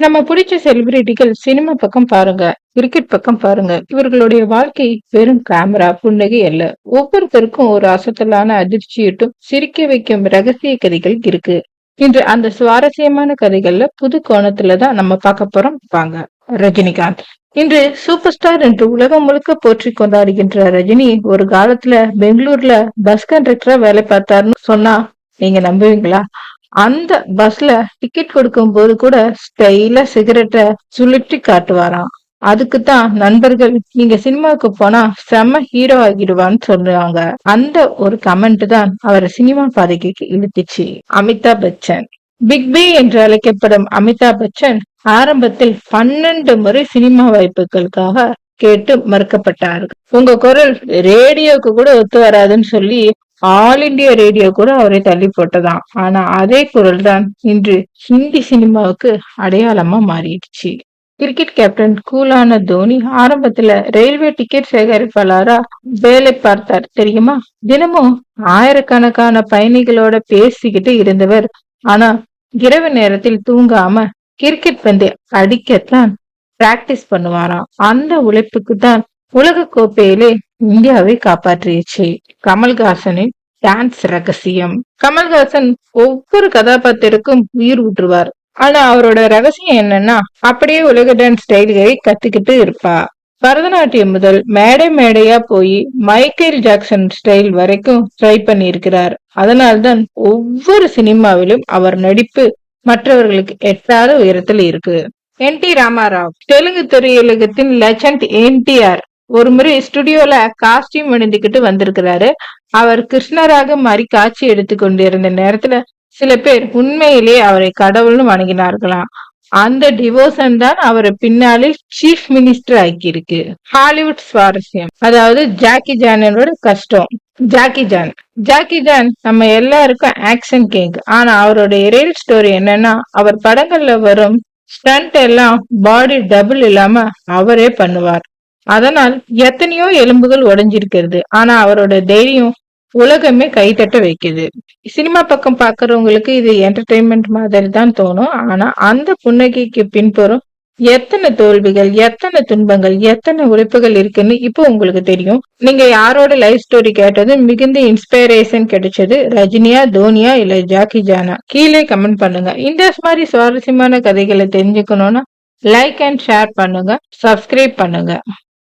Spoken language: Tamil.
நம்ம பிடிச்ச செலிபிரிட்டிகள் சினிமா பக்கம் பாருங்க, கிரிக்கெட் பக்கம் பாருங்க. இவர்களுடைய வாழ்க்கை வெறும் கேமரா, புன்னகை அல்ல. ஒவ்வொருத்தருக்கும் ஒரு அசத்தலான அதிர்ச்சியூட்டும், சிரிக்க வைக்கும் ரகசிய கதைகள் இருக்கு. இன்று அந்த சுவாரஸ்யமான கதைகள்ல புது கோணத்துல தான் நம்ம பார்க்க போறோம். வாங்க. ரஜினிகாந்த் இன்று சூப்பர் ஸ்டார் என்று உலகம் முழுக்க போற்றி கொண்டாடுகின்ற ரஜினி ஒரு காலத்துல பெங்களூர்ல பஸ் கண்டக்டரா வேலை பார்த்தாருன்னு சொன்னா நீங்க நம்புவீங்களா? அந்த பஸ்ல டிக்கெட் கொடுக்கும் போது கூட ஸ்டைலா சிகரெட்டை சுழற்றி காட்டுவாராம். அதுக்குத்தான் நண்பர்கள் நீங்க சினிமாவுக்கு போனா செம்ம ஹீரோ ஆகிடுவான்னு சொல்லுவாங்க. அந்த ஒரு கமெண்ட் தான் அவரை சினிமா பாதைக்கு இழுத்துச்சு. அமிதாப் பச்சன் பிக் பி என்று அழைக்கப்படும் அமிதாப் பச்சன் ஆரம்பத்தில் 12 முறை சினிமா வாய்ப்புகளுக்காக கேட்டு மறுக்கப்பட்டார்கள். உங்க குரல் ரேடியோக்கு கூட ஒத்து வராதுன்னு சொல்லி ஆல் இண்டியா ரேடியோ கூட அவரை தள்ளி போட்டதாம். ஆனா அதே குரல் தான் இன்று ஹிந்தி சினிமாவுக்கு அடையாளமா மாறிடுச்சு. கிரிக்கெட் கேப்டன் கூலான தோனி ஆரம்பத்துல ரயில்வே டிக்கெட் சேகரிப்பாளரா வேலை பார்த்தார் தெரியுமா? தினமும் ஆயிரக்கணக்கான பயணிகளோட பேசிக்கிட்டு இருந்தவர். ஆனா இரவு நேரத்தில் தூங்காம கிரிக்கெட் பந்து அடிக்கத்தான் பிராக்டிஸ் பண்ணுவாராம். அந்த உழைப்புக்கு தான் உலக கோப்பையிலே இந்தியாவை காப்பாற்றியச்சு. கமல்ஹாசனின் டான்ஸ் ரகசியம். கமல்ஹாசன் ஒவ்வொரு கதாபாத்திரக்கும் உயிர் ஊற்றுவார். ஆனா அவரோட ரகசியம் என்னன்னா அப்படியே உலக டான்ஸ் ஸ்டைல்களை கத்துக்கிட்டு இருப்பா. பரதநாட்டியம் முதல் மேடை மேடையா போய் மைக்கேல் ஜாக்சன் ஸ்டைல் வரைக்கும் ட்ரை பண்ணியிருக்கிறார். அதனால்தான் ஒவ்வொரு சினிமாவிலும் அவர் நடிப்பு மற்றவர்களுக்கு எட்டாத உயரத்தில் இருக்கு. என்.டி. ராமாராவ் தெலுங்கு திரையுலகத்தின் லெஜண்ட் என்டிஆர் ஒரு முறை ஸ்டுடியோல காஸ்டியூம் அணிந்துகிட்டு வந்திருக்கிறாரு. அவர் கிருஷ்ணராக மாறி காட்சி எடுத்து கொண்டிருந்த நேரத்துல சில பேர் உண்மையிலேயே அவரை கடவுள்னு வணங்கினார்களாம். அந்த டிவோஷன் தான் அவரை பின்னாளில் சீஃப் மினிஸ்டர் ஆக்கியிருக்கு. ஹாலிவுட் சுவாரஸ்யம், அதாவது ஜாக்கி ஜானோட கஷ்டம். ஜாக்கி ஜான் நம்ம எல்லாருக்கும் ஆக்ஷன் கிங். ஆனா அவருடைய ரியல் ஸ்டோரி என்னன்னா அவர் படங்கள்ல வரும் ஸ்டண்ட் எல்லாம் பாடி டபுள் இல்லாம அவரே பண்ணுவார். அதனால் எத்தனையோ எலும்புகள் உடைஞ்சிருக்கிறது. ஆனா அவரோட தைரியம் உலகமே கைத்தட்ட வைக்குது. சினிமா பக்கம் பாக்குறவங்களுக்கு இது என்டர்டைன்மெண்ட் மாதிரி தான் தோணும். ஆனா அந்த புன்னகைக்கு பின்புறம் எத்தனை தோல்விகள், எத்தனை துன்பங்கள், எத்தனை உழைப்புகள் இருக்குன்னு இப்போ உங்களுக்கு தெரியும். நீங்க யாரோட லைஃப் ஸ்டோரி கேட்டது மிகுந்த இன்ஸ்பிரேஷன் கிடைச்சது? ரஜினியா, தோனியா இல்ல ஜாக்கி ஜானா? கீழே கமெண்ட் பண்ணுங்க. இந்த மாதிரி சுவாரஸ்யமான கதைகளை தெரிஞ்சுக்கணும்னா லைக் அண்ட் ஷேர் பண்ணுங்க, சப்ஸ்கிரைப் பண்ணுங்க.